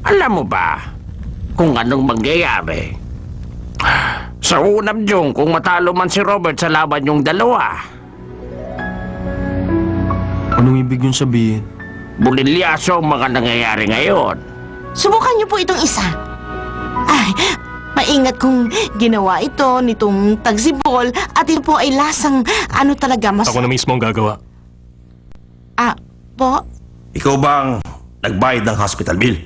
Alam mo ba kung anong mangyayari? Sa unang yung kung matalo man si Robert sa laban yung dalawa, Anong ibig yung sabihin? bulilyaso ang mga nangyayari ngayon. Subukan niyo po itong isa. Ay, maingat kung ginawa ito nitong tagsibol at ito po ay lasang ano talaga mas... Ako na mismo ang gagawa. Po? Ikaw bang nagbayad ng hospital bill?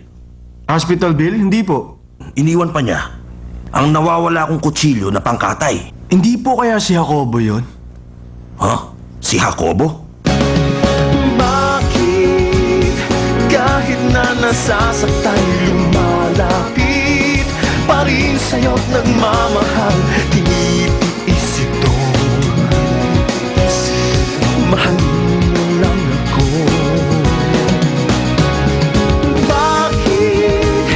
Hospital bill? Hindi po. Iniwan pa niya ang nawawala kong kutsilyo na pangkatay. Hindi po kaya si Jacobo yon? Ha? Si Jacobo? Bakit kahit na nasasaktan lumalapit pa rin sa'yo't nagmamahal tinitiis ito mahal mo lang ako. Bakit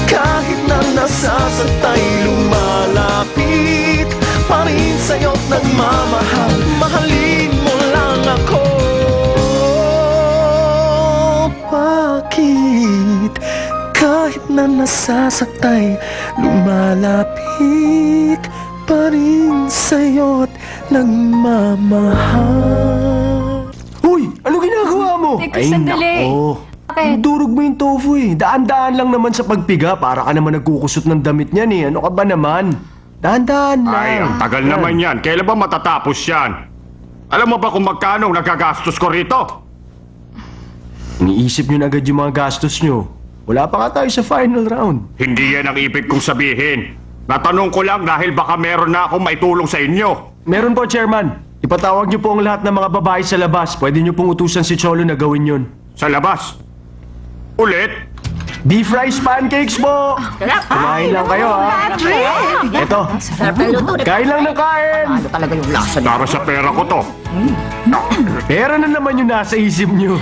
kahit na nasasaktan lumalapit pa rin sa'yo't nagmamahal mahalin mo lang ako. Bakit kahit na nasasaktan lumalapit pa rin sa'yo't nagmamahal. Uy! Ano ginagawa mo? Teka, sandali. nako. Bakit? Durog mo yung tofu eh. Daan-daan lang naman sa pagpiga. Para ka naman nagkukusot ng damit niyan eh. Ano ka ba naman? Daan-daan lang. Ay, ang tagal naman yan. Kailan ba matatapos yan? Alam mo ba kung magkano ang nagagastos ko rito? Iniisip nyo na agad yung mga gastos nyo. Wala pa nga tayo sa final round. Hindi yan ang ibig kong sabihin. Natanong ko lang dahil baka meron na akong maitulong sa inyo. Meron po, Chairman. Ipatawag nyo po ang lahat ng mga babae sa labas. Pwede nyo pong utusan si Cholo na gawin yun. Sa labas. Ulit? Beef rice pancakes po! Kumain lang kayo, ha? Eto, kain lang ng kain! Para sa pera ko to. Pera na naman yung nasa isip nyo.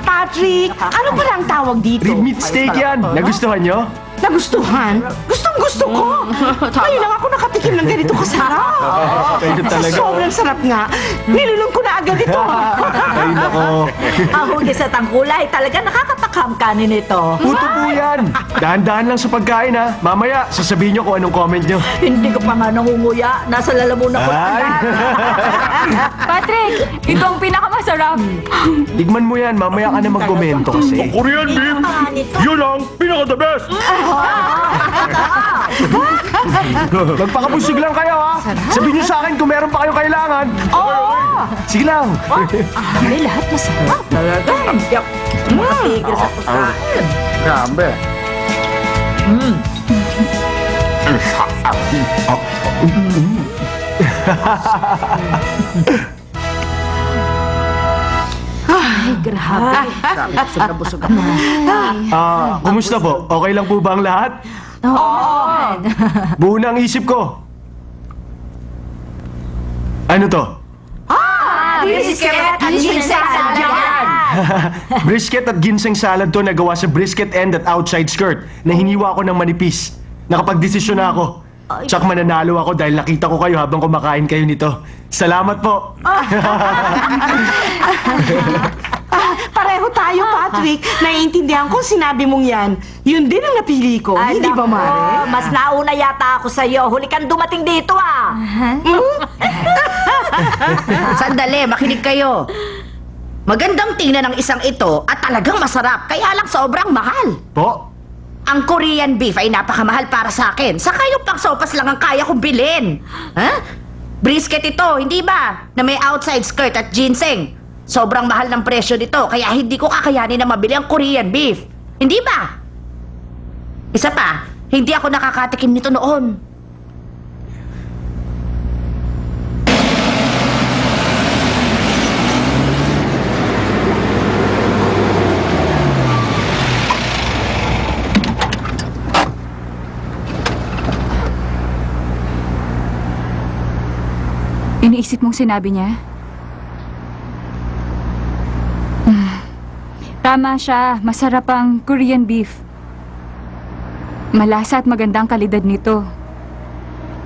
Patrick, ano pala ang tawag dito? Rib meat steak yan. Nagustuhan nyo? Nagustuhan? Gustong-gusto ko! Ngayon lang ako nakatikim ng ganito kasarap. Kayo talaga. Sobrang sarap nga. Nilulong ko na agad ito. Ay, nako. Ang hugis at ang kulay, talaga nakakatakam kanin ito. Puto po yan. Dahan-dahan lang sa pagkain, ha? Mamaya, sasabihin nyo kung anong comment nyo. Hindi ko pa nga nangunguya. Nasa lalamunan ko Ay. na. Patrick, ito ang pinakamasarap. Tigman mo yan. Mamaya ka na magkomento kasi. Korean beef! Yun ang pinaka-the best! Magpakabusog lang kayo, ha? Sabihin nyo sa akin kung meron pa kayong kailangan. Oo! Sige lang. Ay, lahat masarap. Talaga. Yup. Tigil sa pagkain. Grabe. Ay, grabe. Busog na busog ako. Kumusta po? Okay lang po ba ang lahat? Oo. Buo na ang isip ko. Ano to? Brisket at ginseng salad. Brisket at ginseng salad to na gawa sa brisket end at outside skirt na hiniwa ko ng manipis. Nakapagdesisyon na ako. Tsak mananalo ako dahil nakita ko kayo habang kumakain kayo nito. Salamat po. Pareho tayo, Patrick. Naiintindihan ko sinabi mong yan. Yun din ang napili ko. Hindi ba, Mare? Mas nauna yata ako sa'yo. Huli kang dumating dito, ah. Sandali, makinig kayo. Magandang tingnan ng isang ito at talagang masarap, kaya lang sobrang mahal. Po? Ang Korean beef ay napakamahal para sa akin. Saka yung pang-sopas lang ang kaya kong bilhin. Ha? Brisket ito, hindi ba? Na may outside skirt at ginseng. Sobrang mahal ng presyo nito, kaya hindi ko kakayanin na mabili ang Korean beef. Hindi ba? Isa pa, hindi ako nakakatikim nito noon. Iniisip mong sinabi niya? Tama siya. Masarap ang Korean beef. Malasa at magandang kalidad nito.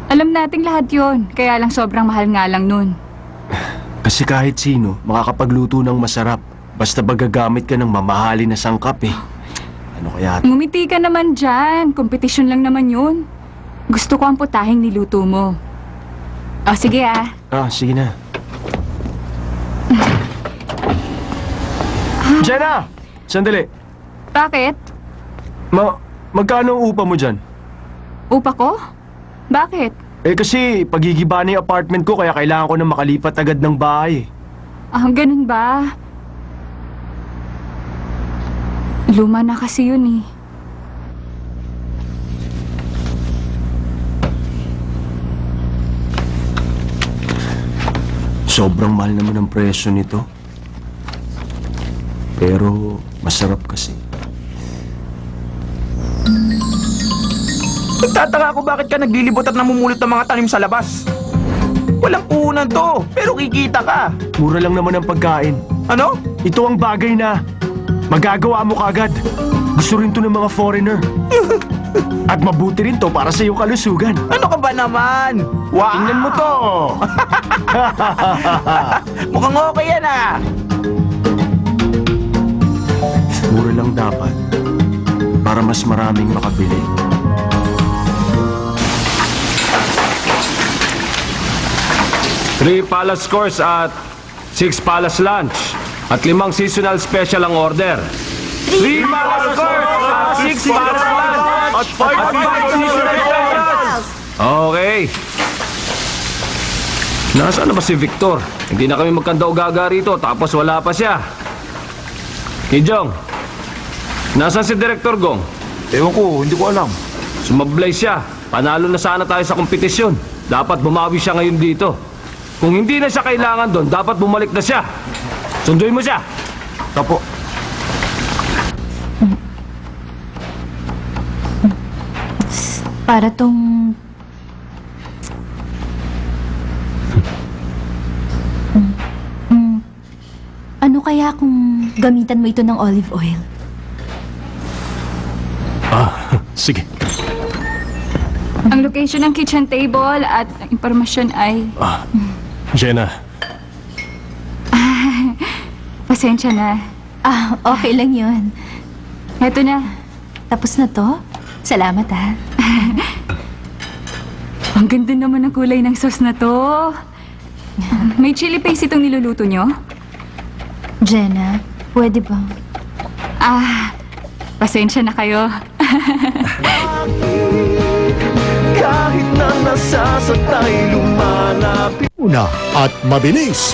Alam nating lahat yon, kaya lang sobrang mahal nga lang nun. Kasi kahit sino, makakapagluto ng masarap. Basta magagamit ka ng mamahalin na sangkap eh. Ano kaya? Ngumiti ka naman dyan. Kompetisyon lang naman yun. Gusto ko ang putahing niluto mo. O, sige ah. Sige na. Jenna! Sandali. Bakit? Magkano ang upa mo dyan? Upa ko? Bakit? Kasi pagigiba na yung apartment ko kaya kailangan ko na makalipat agad ng bahay. Ganun ba? Luma na kasi yun eh. Sobrang mahal naman ang presyo nito. Pero masarap kasi. Nagtataka ako bakit ka naglilibot at namumulot ng mga tanim sa labas. Walang puhunan to, pero kikita ka. Mura lang naman ang pagkain. Ano? Ito ang bagay na magagawa mo kagad. Gusto rin to ng mga foreigner. At mabuti rin to para sa iyong kalusugan. Ano ka ba naman? Wow! Tingnan mo to! Mukhang okay yan ah! Mura lang dapat para mas maraming makabili. Three palace course at 6 palace lunch. At 5 seasonal special ang order. 3 palace course at 6 palace lunch. At 5 seasonal specials. Okay. Nasaan na ba si Victor? Hindi na kami magkanda-ugaga rito tapos wala pa siya. Kijong, nasaan si Director Gong? Ewan ko, hindi ko alam. Sumablay siya. Panalo na sana tayo sa kompetisyon. Dapat bumawi siya ngayon dito. Kung hindi na siya kailangan doon, dapat bumalik na siya. Sunduin mo siya. Tapo. Para tong... Ano kaya kung gamitan mo ito ng olive oil? Sige. Ang location ng kitchen table at ang impormasyon ay... Jenna, Pasensya na. Okay lang yun. Eto na. Tapos na to? Salamat ha. Ang ganda naman ng kulay ng sauce na to. May chili paste itong niluluto nyo? Jenna, pwede ba? Pasensya na kayo. Kahit na nasasaktan ay lumalapit Una at mabilis.